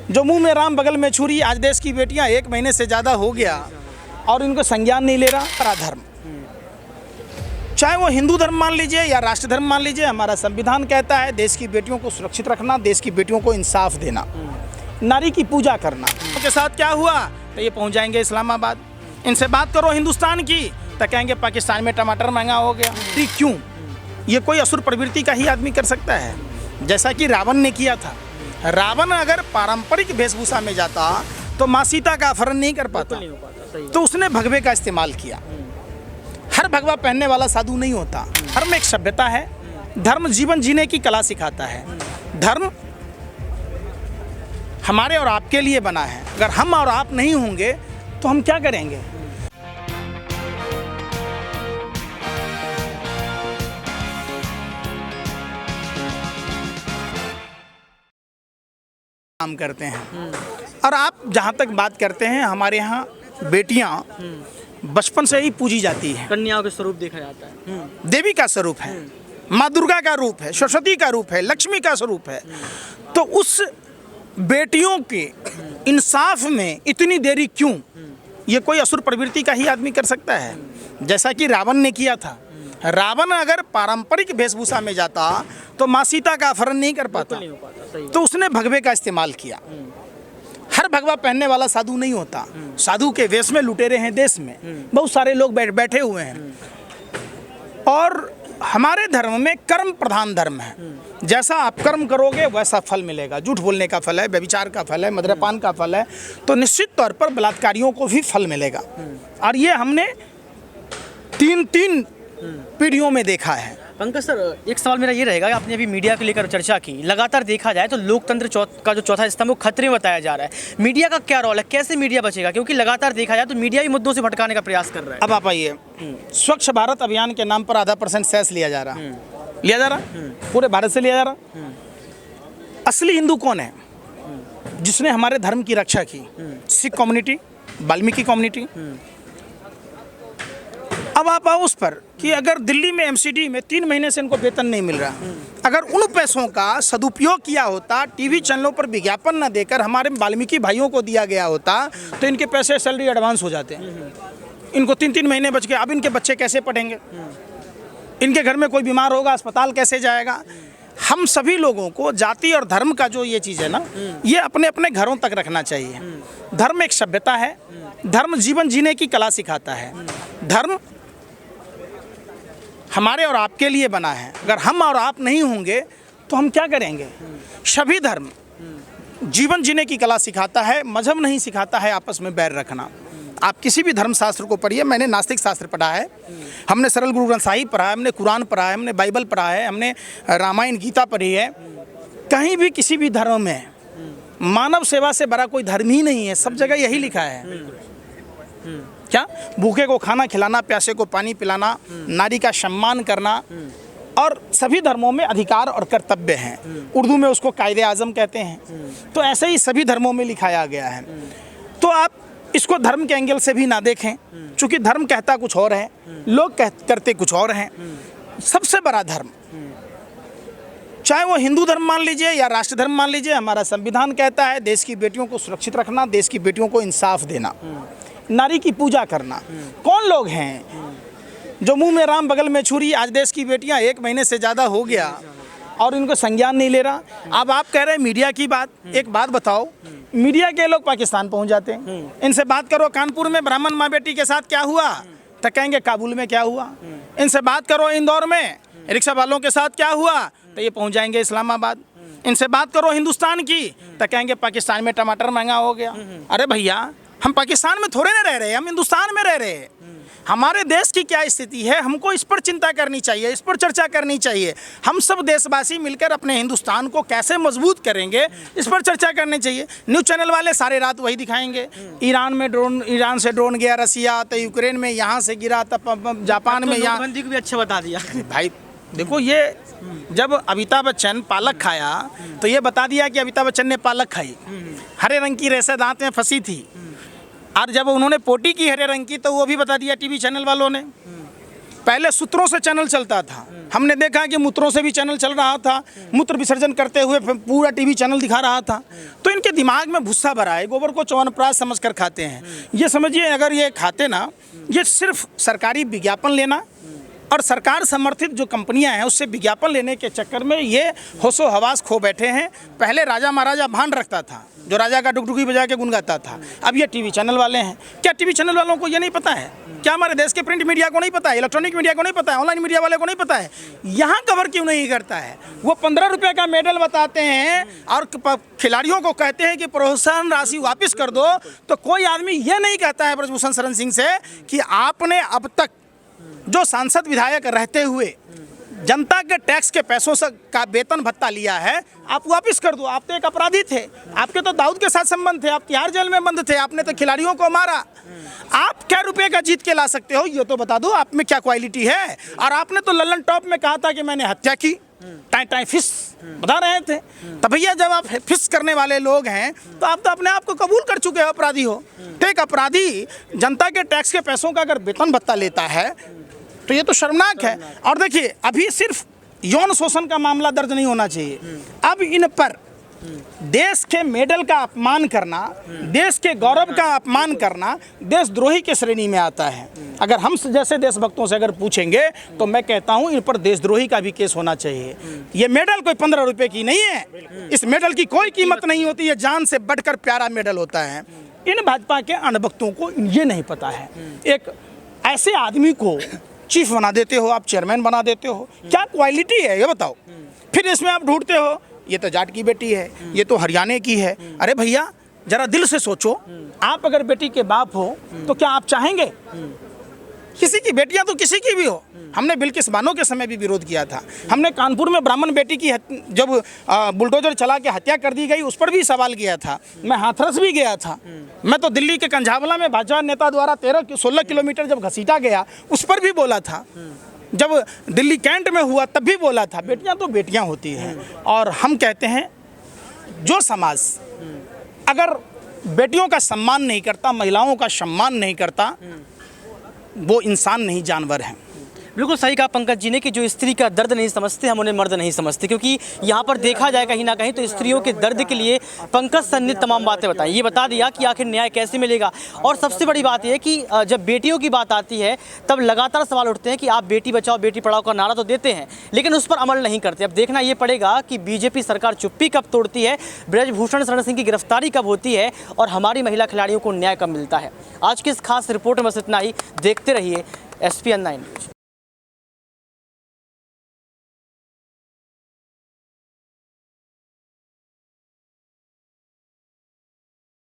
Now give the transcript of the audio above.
जो मुंह में राम बगल में छुरी। आज देश की बेटियां 1 महीने से ज़्यादा हो गया और इनको संज्ञान नहीं ले रहा। पराधर्म, चाहे वो हिंदू धर्म मान लीजिए या राष्ट्र धर्म मान लीजिए, हमारा संविधान कहता है देश की बेटियों को सुरक्षित रखना, देश की बेटियों को इंसाफ देना, नारी की पूजा करना। उनके साथ क्या हुआ तो ये पहुंच जाएंगे इस्लामाबाद। इनसे बात करो हिंदुस्तान की तो कहेंगे पाकिस्तान में टमाटर महंगा हो गया। क्यों? ये कोई असुर प्रवृत्ति का ही आदमी कर सकता है, जैसा कि रावण ने किया था। रावण अगर पारंपरिक वेशभूषा में जाता तो माँ सीता का अपहरण नहीं कर पाता, तो उसने भगवे का इस्तेमाल किया। हर भगवा पहनने वाला साधु नहीं होता। धर्म एक सभ्यता है, धर्म जीवन जीने की कला सिखाता है। धर्म हमारे और आपके लिए बना है। अगर हम और आप नहीं होंगे तो हम क्या करेंगे? काम करते हैं। और आप जहाँ तक बात करते हैं, हमारे यहाँ बेटियाँ बचपन से ही पूजी जाती है। कन्याओं के स्वरूप देखा जाता है। देवी का स्वरूप है, माँ दुर्गा का रूप है, सरस्वती का रूप है, लक्ष्मी का स्वरूप है। तो उस बेटियों के इंसाफ में इतनी देरी क्यों? ये कोई असुर प्रवृत्ति का ही आदमी कर सकता है, जैसा कि रावण ने किया था। रावण अगर पारंपरिक वेशभूषा में जाता तो माँ सीता का अपहरण नहीं कर पाता, तो उसने भगवे का इस्तेमाल किया। हर भगवा पहनने वाला साधु नहीं होता। साधु के वेश में लुटेरे हैं देश में, बहुत सारे लोग बैठे हुए हैं। और हमारे धर्म में कर्म प्रधान धर्म है। जैसा आप कर्म करोगे वैसा फल मिलेगा। झूठ बोलने का फल है, व्यभिचार का फल है, मद्यपान का फल है, तो निश्चित तौर पर बलात्कारियों को भी फल मिलेगा। और ये हमने तीन पीढ़ियों में देखा है। पंकज सर, एक सवाल मेरा ये रहेगा, आपने अभी मीडिया को लेकर चर्चा की। लगातार देखा जाए तो लोकतंत्र का जो चौथा स्तंभ वो खतरे में बताया जा रहा है। मीडिया का क्या रोल है? कैसे मीडिया बचेगा? क्योंकि लगातार देखा जाए तो मीडिया भी मुद्दों से भटकाने का प्रयास कर रहा है। अब आप आइए, स्वच्छ भारत अभियान के नाम पर 0.5% सेस लिया जा रहा, पूरे भारत से लिया जा रहा। असली हिंदू कौन है जिसने हमारे धर्म की रक्षा की? Sikh community, Valmiki community. अब आप आओ उस पर कि अगर दिल्ली में एमसीडी में 3 महीने से इनको वेतन नहीं मिल रहा, अगर उन पैसों का सदुपयोग किया होता, टीवी चैनलों पर विज्ञापन न देकर हमारे वाल्मीकि भाइयों को दिया गया होता, तो इनके पैसे सैलरी एडवांस हो जाते। इनको 3 महीने बच गए। अब इनके बच्चे कैसे पढ़ेंगे? इनके घर में कोई बीमार होगा, अस्पताल कैसे जाएगा? हम सभी लोगों को जाति और धर्म का जो ये चीज़ है ना, ये अपने अपने घरों तक रखना चाहिए। धर्म एक सभ्यता है, धर्म जीवन जीने की कला सिखाता है। धर्म हमारे और आपके लिए बना है। अगर हम और आप नहीं होंगे तो हम क्या करेंगे? सभी धर्म जीवन जीने की कला सिखाता है, मजहब नहीं सिखाता है आपस में बैर रखना। आप किसी भी धर्म शास्त्र को पढ़िए। मैंने नास्तिक शास्त्र पढ़ा है, हमने सरल गुरु ग्रंथ साहिब पढ़ा है, हमने कुरान पढ़ा है, हमने बाइबल पढ़ा है, हमने रामायण गीता पढ़ी है। कहीं भी किसी भी धर्म में मानव सेवा से बड़ा कोई धर्म ही नहीं है। सब जगह यही लिखा है। क्या? भूखे को खाना खिलाना, प्यासे को पानी पिलाना, नारी का सम्मान करना, और सभी धर्मों में अधिकार और कर्तव्य हैं। उर्दू में उसको कायदे आज़म कहते हैं। तो ऐसे ही सभी धर्मों में लिखाया गया है। तो आप इसको धर्म के एंगल से भी ना देखें, क्योंकि धर्म कहता कुछ और है, लोग करते कुछ और हैं। सबसे बड़ा धर्म, चाहे वो हिंदू धर्म मान लीजिए या राष्ट्र धर्म मान लीजिए, हमारा संविधान कहता है देश की बेटियों को सुरक्षित रखना, देश की बेटियों को इंसाफ देना, नारी की पूजा करना। कौन लोग हैं जो मुंह में राम बगल में छुरी? आज देश की बेटियां 1 महीने से ज़्यादा हो गया और इनको संज्ञान नहीं ले रहा। अब आप कह रहे हैं मीडिया की बात। एक बात बताओ, मीडिया के लोग पाकिस्तान पहुंच जाते हैं। इनसे बात करो कानपुर में ब्राह्मण माँ बेटी के साथ क्या हुआ तो कहेंगे काबुल में क्या हुआ। इनसे बात करो इंदौर में रिक्शा वालों के साथ क्या हुआ तो ये पहुंच जाएंगे इस्लामाबाद। इनसे बात करो हिंदुस्तान की तो कहेंगे पाकिस्तान में टमाटर महंगा हो गया। अरे भैया, हम पाकिस्तान में थोड़े ना रह रहे, हम हिंदुस्तान में रह रहे हैं। हमारे देश की क्या स्थिति है, हमको इस पर चिंता करनी चाहिए, इस पर चर्चा करनी चाहिए। हम सब देशवासी मिलकर अपने हिंदुस्तान को कैसे मजबूत करेंगे, इस पर चर्चा करनी चाहिए। न्यूज़ चैनल वाले सारे रात वही दिखाएंगे। ईरान से ड्रोन गया रसिया, तो यूक्रेन में यहाँ से गिरा, तब जापान में यहाँ। को भी अच्छा बता दिया भाई देखो, ये जब अमिताभ बच्चन पालक खाया तो ये बता दिया कि अमिताभ बच्चन ने पालक खाई। हरे रंग की रेशा दांत में फंसी थी। और जब उन्होंने पोटी की हरे रंग की तो वो भी बता दिया टीवी चैनल वालों ने। पहले सूत्रों से चैनल चलता था, हमने देखा कि मूत्रों से भी चैनल चल रहा था, मूत्र विसर्जन करते हुए पूरा टीवी चैनल दिखा रहा था। तो इनके दिमाग में भुस्सा भरा है, गोबर को च्यवनप्राश समझकर खाते हैं। ये समझिए, अगर ये खाते ना, ये सिर्फ सरकारी विज्ञापन लेना और सरकार समर्थित जो कंपनियां हैं उससे विज्ञापन लेने के चक्कर में ये होशो हवास खो बैठे हैं। पहले राजा महाराजा भान रखता था, जो राजा का डुगडुगी बजा के गुन गाता था। अब ये टीवी चैनल वाले हैं। क्या टीवी चैनल वालों को ये नहीं पता है? क्या हमारे देश के प्रिंट मीडिया को नहीं पता है? इलेक्ट्रॉनिक मीडिया को नहीं पता है? ऑनलाइन मीडिया वाले को नहीं पता है? यहाँ कवर क्यों नहीं करता है? वो 15 रुपये का मेडल बताते हैं और खिलाड़ियों को कहते हैं कि प्रोत्साहन राशि वापस कर दो, तो कोई आदमी ये नहीं कहता है ब्रजभूषण शरण सिंह से कि आपने अब तक जो सांसद विधायक रहते हुए जनता के टैक्स के पैसों से का वेतन भत्ता लिया है, आप वापस कर दो। आप तो एक अपराधी थे, आपके तो दाऊद के साथ संबंध थे, आप तिहाड़ जेल में बंद थे, आपने तो खिलाड़ियों को मारा। आप क्या रुपए का जीत के ला सकते हो, ये तो बता दो, आप में क्या क्वालिटी है। और आपने तो लल्लन टॉप में कहा था कि मैंने हत्या की, टाई टाई फिश बता रहे थे। तो भैया जब आप फिश करने वाले लोग हैं तो आप तो अपने आप को कबूल कर चुके हो अपराधी हो। तो एक अपराधी जनता के टैक्स के पैसों का अगर वेतन भत्ता लेता है तो ये तो शर्मनाक है। और देखिए, अभी सिर्फ यौन शोषण का मामला दर्ज नहीं होना चाहिए, अब इन पर देश के मेडल का अपमान करना, देश के गौरव का अपमान करना देशद्रोही के श्रेणी में आता है। अगर हम जैसे देशभक्तों से अगर पूछेंगे तो मैं कहता हूं इन पर देशद्रोही का भी केस होना चाहिए। ये मेडल कोई 15 रुपए की नहीं है, इस मेडल की कोई कीमत नहीं होती है, जान से बढ़कर प्यारा मेडल होता है। इन भाजपा के अणभक्तों को ये नहीं पता है। एक ऐसे आदमी को चीफ बना देते हो, आप चेयरमैन बना देते हो, क्या क्वालिटी है ये बताओ। फिर इसमें आप ढूंढते हो ये तो जाट की बेटी है, ये तो हरियाणा की है। अरे भैया जरा दिल से सोचो, आप अगर बेटी के बाप हो तो क्या आप चाहेंगे? किसी की बेटियां तो किसी की भी हो। हमने बिल्किस बानो के समय भी विरोध किया था। हमने कानपुर में ब्राह्मण बेटी की जब बुलडोजर चला के हत्या कर दी गई उस पर भी सवाल किया था। मैं हाथरस भी गया था। मैं तो दिल्ली के कंझावला में भाजपा नेता द्वारा 16 किलोमीटर जब घसीटा गया उस पर भी बोला था। जब दिल्ली कैंट में हुआ तब भी बोला था। बेटियां तो बेटियां होती हैं। और हम कहते हैं जो समाज अगर बेटियों का सम्मान नहीं करता, महिलाओं का सम्मान नहीं करता, वो इंसान नहीं जानवर है। बिल्कुल सही कहा पंकज जी ने कि जो स्त्री का दर्द नहीं समझते हम उन्हें मर्द नहीं समझते, क्योंकि यहाँ पर देखा जाए कहीं ना कहीं तो स्त्रियों के दर्द के लिए पंकज सर ने तमाम बातें बताई। ये बता दिया कि आखिर न्याय कैसे मिलेगा। और सबसे बड़ी बात यह है कि जब बेटियों की बात आती है तब लगातार सवाल उठते हैं कि आप बेटी बचाओ बेटी पढ़ाओ का नारा तो देते हैं लेकिन उस पर अमल नहीं करते। अब देखना ये पड़ेगा कि बीजेपी सरकार चुप्पी कब तोड़ती है, ब्रजभूषण शरण सिंह की गिरफ्तारी कब होती है और हमारी महिला खिलाड़ियों को न्याय कब मिलता है। आज की इस खास रिपोर्ट में बस इतना ही। देखते रहिए SPN 9 न्यूज़।